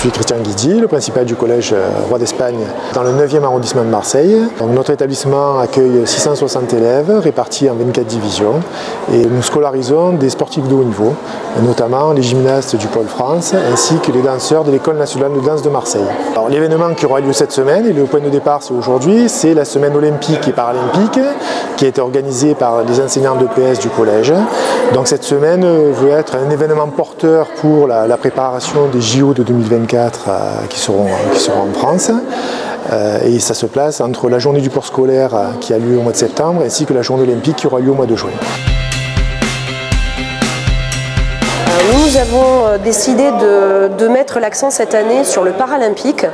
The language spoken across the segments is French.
suis Christian Guidi, le principal du collège Roi d'Espagne dans le 9e arrondissement de Marseille. Donc, notre établissement accueille 660 élèves répartis en 24 divisions et nous scolarisons des sportifs de haut niveau, notamment les gymnastes du Pôle France ainsi que les danseurs de l'École nationale de danse de Marseille. L'événement qui aura lieu cette semaine, et le point de départ c'est aujourd'hui, c'est la semaine olympique et paralympique qui a été organisée par les enseignants d'EPS du collège. Donc cette semaine veut être un événement porteur pour la préparation des JO de 2024 qui seront en France. Et ça se place entre la journée du port scolaire qui a lieu au mois de septembre ainsi que la journée olympique qui aura lieu au mois de juin. Nous avons décidé de mettre l'accent cette année sur le paralympique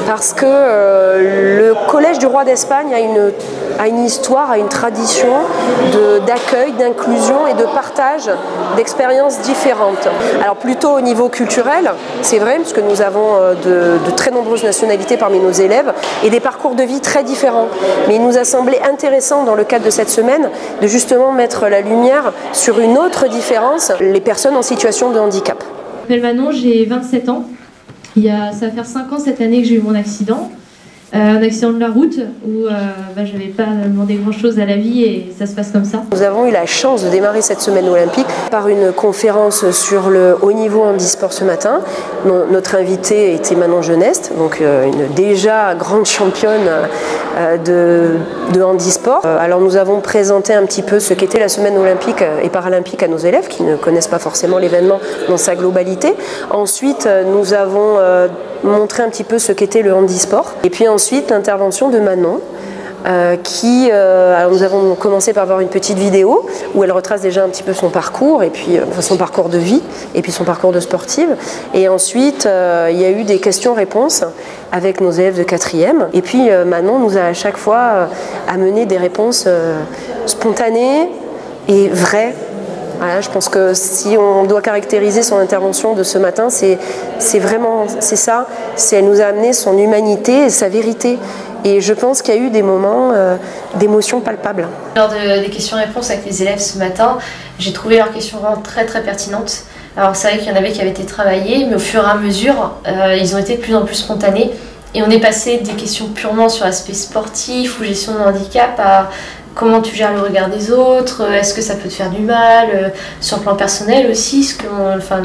parce que le Collège du Roi d'Espagne a une histoire, a une tradition d'accueil, d'inclusion et de partage d'expériences différentes. Alors plutôt au niveau culturel, c'est vrai, parce que nous avons de très nombreuses nationalités parmi nos élèves et des parcours de vie très différents. Mais il nous a semblé intéressant dans le cadre de cette semaine de justement mettre la lumière sur une autre différence, les personnes en situation de handicap. Je m'appelle Manon, j'ai 27 ans. Ça va faire 5 ans cette année que j'ai eu mon accident. Un accident de la route où je n'avais pas demandé grand chose à la vie et ça se passe comme ça. Nous avons eu la chance de démarrer cette semaine olympique par une conférence sur le haut niveau handisport ce matin. Notre invitée était Manon Geneste, donc une déjà grande championne de handisport. Alors nous avons présenté un petit peu ce qu'était la semaine olympique et paralympique à nos élèves qui ne connaissent pas forcément l'événement dans sa globalité. Ensuite nous avons montré un petit peu ce qu'était le handisport. Et puis ensuite l'intervention de Manon alors nous avons commencé par voir une petite vidéo où elle retrace déjà un petit peu son parcours et puis son parcours de vie et puis son parcours de sportive. Et ensuite il y a eu des questions-réponses avec nos élèves de 4e. Et puis Manon nous a à chaque fois amené des réponses spontanées et vraies. Voilà, je pense que si on doit caractériser son intervention de ce matin, c'est ça. Elle nous a amené son humanité et sa vérité. Et je pense qu'il y a eu des moments d'émotion palpables. Lors des questions-réponses avec les élèves ce matin, j'ai trouvé leurs questions vraiment très très pertinentes. Alors c'est vrai qu'il y en avait qui avaient été travaillées, mais au fur et à mesure, ils ont été de plus en plus spontanés. Et on est passé des questions purement sur l'aspect sportif ou gestion de handicap à comment tu gères le regard des autres, est-ce que ça peut te faire du mal, sur le plan personnel aussi,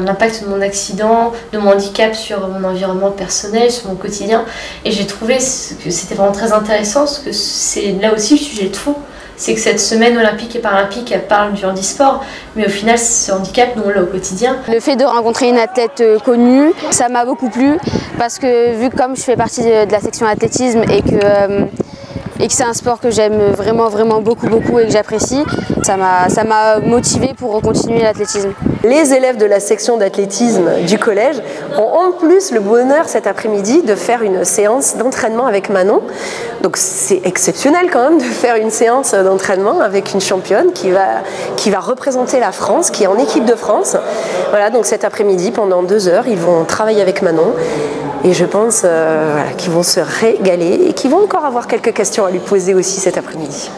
l'impact de mon accident, de mon handicap sur mon environnement personnel, sur mon quotidien. Et j'ai trouvé que c'était vraiment très intéressant parce que c'est là aussi le sujet de fond. C'est que cette semaine olympique et paralympique, elle parle du handisport, mais au final, ce handicap, nous, on l'a au quotidien. Le fait de rencontrer une athlète connue, ça m'a beaucoup plu, parce que vu comme je fais partie de la section athlétisme et que c'est un sport que j'aime vraiment beaucoup et que j'apprécie, ça m'a motivée pour continuer l'athlétisme. Les élèves de la section d'athlétisme du collège ont en plus le bonheur cet après-midi de faire une séance d'entraînement avec Manon. Donc c'est exceptionnel quand même de faire une séance d'entraînement avec une championne qui va représenter la France, qui est en équipe de France. Voilà, donc cet après-midi, pendant 2 heures, ils vont travailler avec Manon. Et je pense qu'ils vont se régaler et qu'ils vont encore avoir quelques questions à lui poser aussi cet après-midi.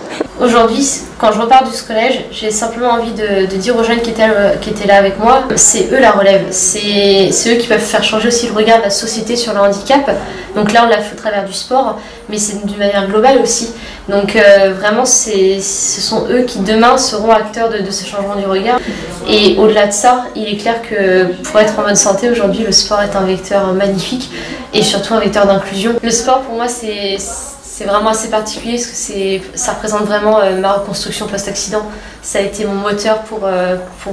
Aujourd'hui, quand je repars de ce collège, j'ai simplement envie de dire aux jeunes qui étaient là avec moi, c'est eux la relève, c'est eux qui peuvent faire changer aussi le regard de la société sur le handicap. Donc là, on l'a fait au travers du sport, mais c'est d'une manière globale aussi. Donc vraiment, ce sont eux qui demain seront acteurs de ce changement du regard. Et au-delà de ça, il est clair que pour être en bonne santé, aujourd'hui, le sport est un vecteur magnifique et surtout un vecteur d'inclusion. Le sport, pour moi, c'est vraiment assez particulier parce que ça représente vraiment ma reconstruction post-accident. Ça a été mon moteur pour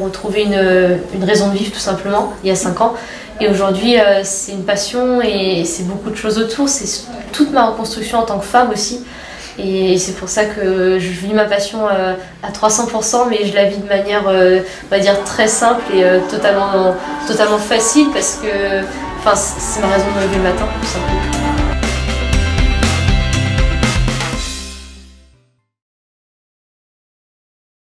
retrouver une raison de vivre tout simplement, il y a 5 ans. Et aujourd'hui, c'est une passion et c'est beaucoup de choses autour. C'est toute ma reconstruction en tant que femme aussi. Et c'est pour ça que je vis ma passion à 300%, mais je la vis de manière, on va dire, très simple et totalement facile parce que c'est ma raison de me lever le matin, tout simplement.